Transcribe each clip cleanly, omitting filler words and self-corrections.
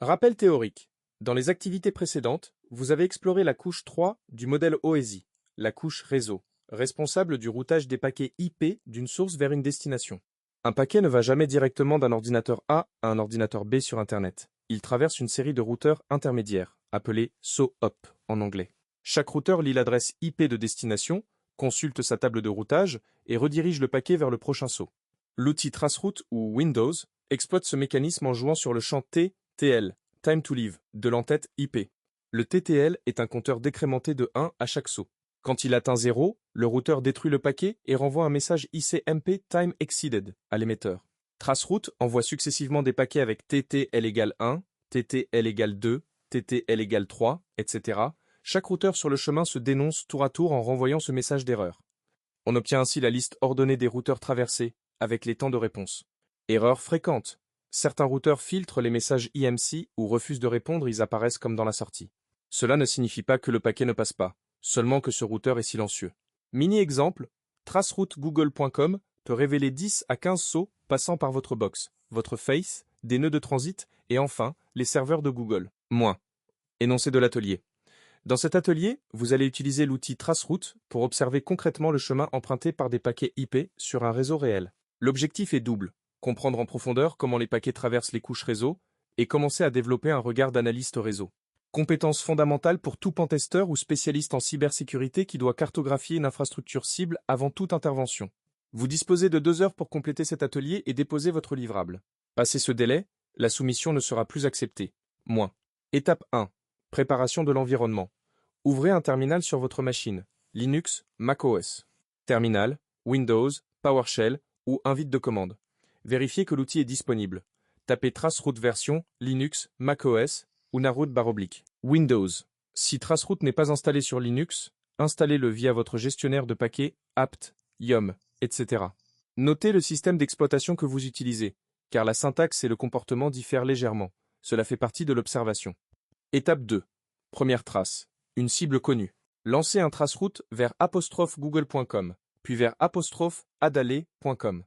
Rappel théorique. Dans les activités précédentes, vous avez exploré la couche 3 du modèle OSI, la couche réseau, responsable du routage des paquets IP d'une source vers une destination. Un paquet ne va jamais directement d'un ordinateur A à un ordinateur B sur Internet. Il traverse une série de routeurs intermédiaires, appelés SOHOP en anglais. Chaque routeur lit l'adresse IP de destination, consulte sa table de routage et redirige le paquet vers le prochain saut. L'outil Traceroute ou Windows exploite ce mécanisme en jouant sur le champ TTL, Time to Leave, de l'entête IP. Le TTL est un compteur décrémenté de 1 à chaque saut. Quand il atteint 0, le routeur détruit le paquet et renvoie un message ICMP Time Exceeded à l'émetteur. Traceroute envoie successivement des paquets avec TTL égale 1, TTL égale 2, TTL égale 3, etc. Chaque routeur sur le chemin se dénonce tour à tour en renvoyant ce message d'erreur. On obtient ainsi la liste ordonnée des routeurs traversés, avec les temps de réponse. Erreur fréquente. Certains routeurs filtrent les messages IMC ou refusent de répondre, ils apparaissent comme dans la sortie. Cela ne signifie pas que le paquet ne passe pas, seulement que ce routeur est silencieux. Mini-exemple, traceroute-google.com peut révéler 10 à 15 sauts passant par votre box, votre face, des nœuds de transit et enfin les serveurs de Google. Moins. Énoncé de l'atelier. Dans cet atelier, vous allez utiliser l'outil Traceroute pour observer concrètement le chemin emprunté par des paquets IP sur un réseau réel. L'objectif est double, comprendre en profondeur comment les paquets traversent les couches réseau et commencer à développer un regard d'analyste réseau. Compétence fondamentale pour tout pentesteur ou spécialiste en cybersécurité qui doit cartographier une infrastructure cible avant toute intervention. Vous disposez de 2 heures pour compléter cet atelier et déposer votre livrable. Passé ce délai, la soumission ne sera plus acceptée. Moins. Étape 1. Préparation de l'environnement. Ouvrez un terminal sur votre machine, Linux, macOS. Terminal, Windows, PowerShell ou invite de commande. Vérifiez que l'outil est disponible. Tapez Traceroute version, Linux, macOS ou /. Windows. Si Traceroute n'est pas installé sur Linux, installez-le via votre gestionnaire de paquets, apt, yum, etc. Notez le système d'exploitation que vous utilisez, car la syntaxe et le comportement diffèrent légèrement. Cela fait partie de l'observation. Étape 2. Première trace. Une cible connue. Lancez un traceroute vers /google.com, puis vers /adale.com.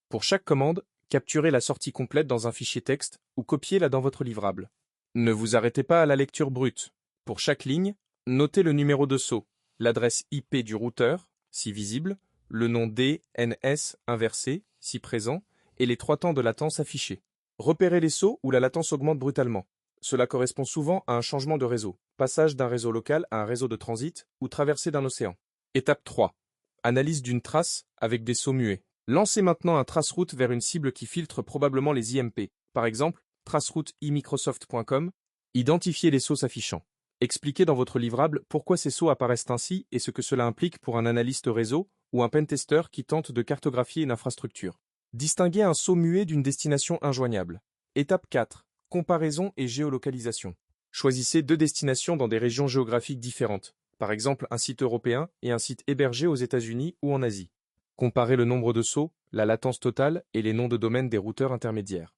Pour chaque commande, capturez la sortie complète dans un fichier texte ou copiez-la dans votre livrable. Ne vous arrêtez pas à la lecture brute. Pour chaque ligne, notez le numéro de saut, l'adresse IP du routeur, si visible, le nom DNS inversé, si présent, et les 3 temps de latence affichés. Repérez les sauts où la latence augmente brutalement. Cela correspond souvent à un changement de réseau, passage d'un réseau local à un réseau de transit ou traversée d'un océan. Étape 3. Analyse d'une trace avec des sauts muets. Lancez maintenant un traceroute vers une cible qui filtre probablement les IMP. Par exemple, traceroute-imicrosoft.com. Identifiez les sauts s'affichant. Expliquez dans votre livrable pourquoi ces sauts apparaissent ainsi et ce que cela implique pour un analyste réseau ou un pentester qui tente de cartographier une infrastructure. Distinguez un saut muet d'une destination injoignable. Étape 4. Comparaison et géolocalisation. Choisissez 2 destinations dans des régions géographiques différentes, par exemple un site européen et un site hébergé aux États-Unis ou en Asie. Comparez le nombre de sauts, la latence totale et les noms de domaine des routeurs intermédiaires.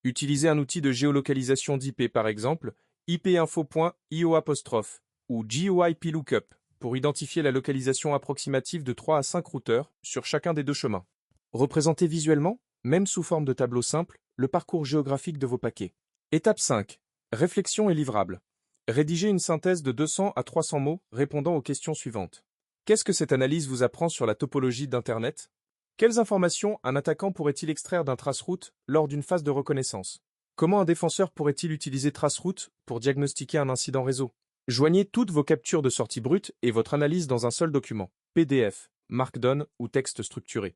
Utilisez un outil de géolocalisation d'IP par exemple, ipinfo.io' ou GeoIP-Lookup pour identifier la localisation approximative de 3 à 5 routeurs sur chacun des 2 chemins. Représentez visuellement, même sous forme de tableau simple, le parcours géographique de vos paquets. Étape 5. Réflexion et livrable. Rédigez une synthèse de 200 à 300 mots répondant aux questions suivantes. Qu'est-ce que cette analyse vous apprend sur la topologie d'Internet? Quelles informations un attaquant pourrait-il extraire d'un traceroute lors d'une phase de reconnaissance? Comment un défenseur pourrait-il utiliser traceroute pour diagnostiquer un incident réseau? Joignez toutes vos captures de sortie brute et votre analyse dans un seul document, PDF, Markdown ou texte structuré.